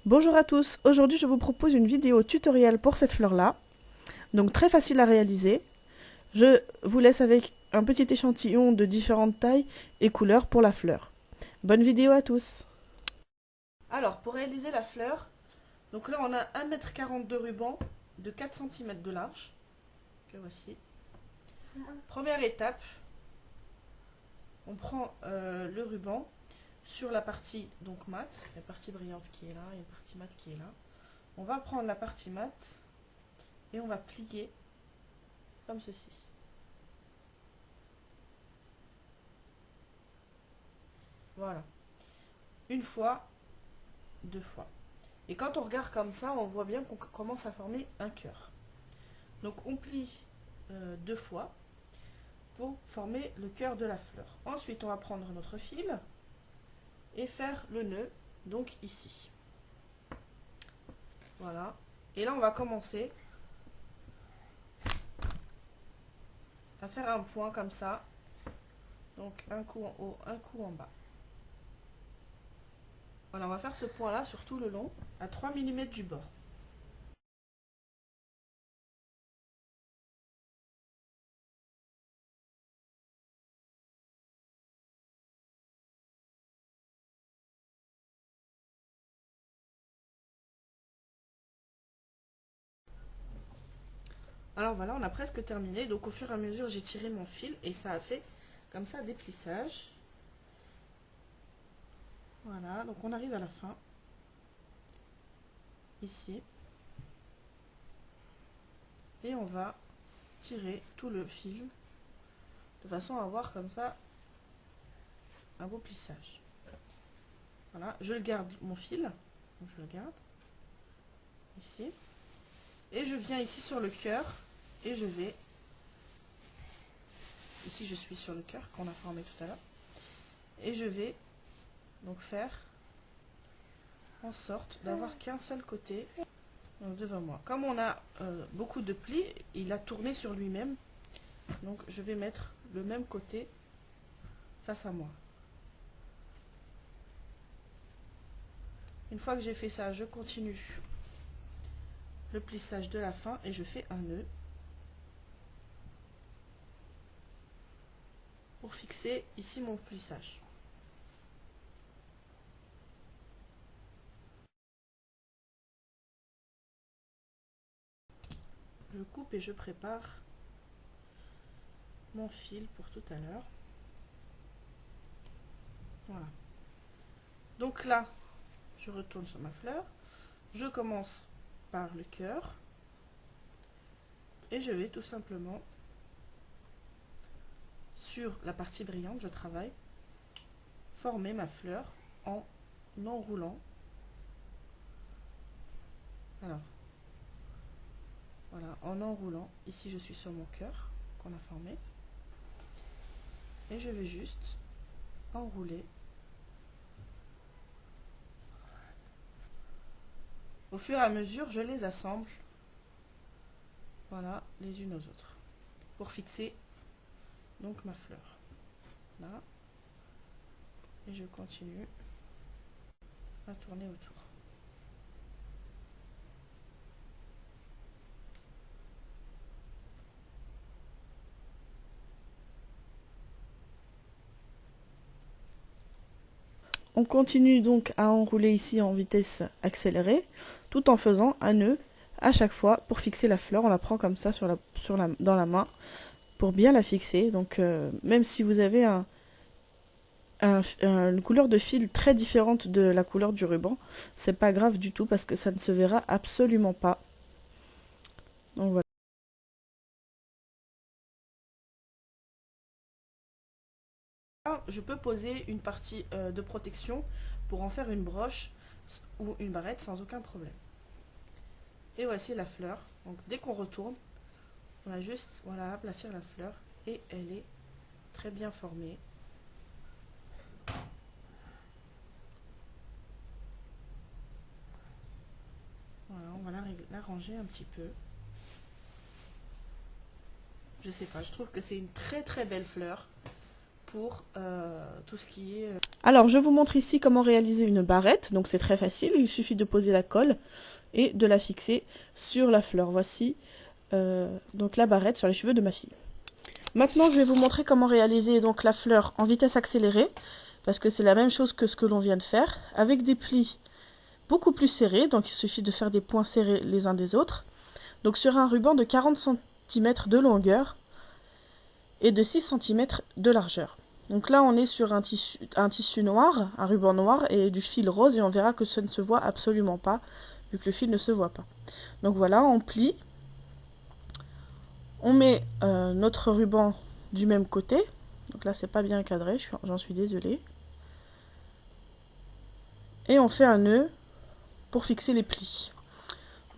Bonjour à tous, aujourd'hui je vous propose une vidéo tutoriel pour cette fleur-là, donc très facile à réaliser. Je vous laisse avec un petit échantillon de différentes tailles et couleurs pour la fleur. Bonne vidéo à tous. Alors pour réaliser la fleur, donc là on a 1,40 m de ruban de 4 cm de large, que voici. Première étape, on prend le ruban sur la partie donc mate, la partie brillante qui est là et la partie mate qui est là. On va prendre la partie mate et on va plier comme ceci. Voilà. Une fois, deux fois. Et quand on regarde comme ça, on voit bien qu'on commence à former un cœur. Donc on plie deux fois pour former le cœur de la fleur. Ensuite, on va prendre notre fil et faire le nœud, donc ici. Voilà. Et là, on va commencer à faire un point comme ça. Donc un coup en haut, un coup en bas. Voilà, on va faire ce point-là sur tout le long, à 3 mm du bord. Alors voilà, on a presque terminé. Donc au fur et à mesure, j'ai tiré mon fil et ça a fait comme ça des plissages. Voilà, donc on arrive à la fin. Ici. Et on va tirer tout le fil de façon à avoir comme ça un beau plissage. Voilà, je garde mon fil. Donc je le garde ici. Et je viens ici sur le cœur et je vais... Ici je suis sur le cœur qu'on a formé tout à l'heure. Et je vais donc faire en sorte d'avoir qu'un seul côté devant moi. Comme on a beaucoup de plis, il a tourné sur lui-même. Donc je vais mettre le même côté face à moi. Une fois que j'ai fait ça, je continue le plissage de la fin et je fais un nœud pour fixer ici mon plissage. Je coupe et je prépare mon fil pour tout à l'heure. Voilà. Donc là, je retourne sur ma fleur. Je commence par le cœur et je vais tout simplement sur la partie brillante, je travaille, former ma fleur en enroulant. Alors, voilà, en enroulant. Ici, je suis sur mon cœur qu'on a formé. Et je vais juste enrouler. Au fur et à mesure, je les assemble. Voilà, les unes aux autres. Pour fixer donc ma fleur. Là. Et je continue à tourner autour. On continue donc à enrouler ici en vitesse accélérée, tout en faisant un nœud à chaque fois pour fixer la fleur. On la prend comme ça dans la main pour bien la fixer. Donc même si vous avez une couleur de fil très différente de la couleur du ruban, c'est pas grave du tout parce que ça ne se verra absolument pas. Donc voilà. Je peux poser une partie de protection pour en faire une broche ou une barrette sans aucun problème. Et voici la fleur. Donc dès qu'on retourne, on a juste voilà, à aplatir la fleur et elle est très bien formée. Voilà, on va la ranger un petit peu. Je sais pas, je trouve que c'est une très très belle fleur pour tout ce qui est... Alors, je vous montre ici comment réaliser une barrette. Donc, c'est très facile. Il suffit de poser la colle et de la fixer sur la fleur. Voici donc la barrette sur les cheveux de ma fille. Maintenant, je vais vous montrer comment réaliser donc la fleur en vitesse accélérée, parce que c'est la même chose que ce que l'on vient de faire, avec des plis beaucoup plus serrés. Donc, il suffit de faire des points serrés les uns des autres. Donc, sur un ruban de 40 cm de longueur et de 6 cm de largeur. Donc là, on est sur un tissu noir, un ruban noir et du fil rose, et on verra que ça ne se voit absolument pas, vu que le fil ne se voit pas. Donc voilà, on plie. On met notre ruban du même côté. Donc là, c'est pas bien cadré, j'en suis désolée. Et on fait un nœud pour fixer les plis.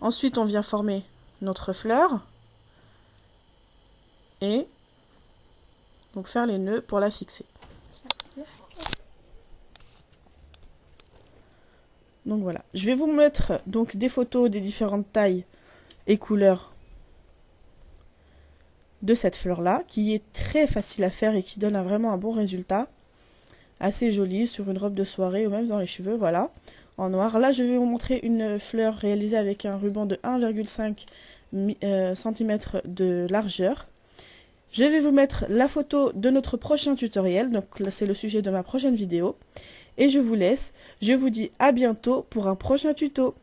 Ensuite, on vient former notre fleur. Et donc faire les nœuds pour la fixer. Donc voilà. Je vais vous mettre donc des photos des différentes tailles et couleurs de cette fleur-là, qui est très facile à faire et qui donne vraiment un bon résultat. Assez joli sur une robe de soirée ou même dans les cheveux, voilà, en noir. Là, je vais vous montrer une fleur réalisée avec un ruban de 1,5 cm de largeur. Je vais vous mettre la photo de notre prochain tutoriel, donc là c'est le sujet de ma prochaine vidéo. Et je vous laisse, je vous dis à bientôt pour un prochain tuto.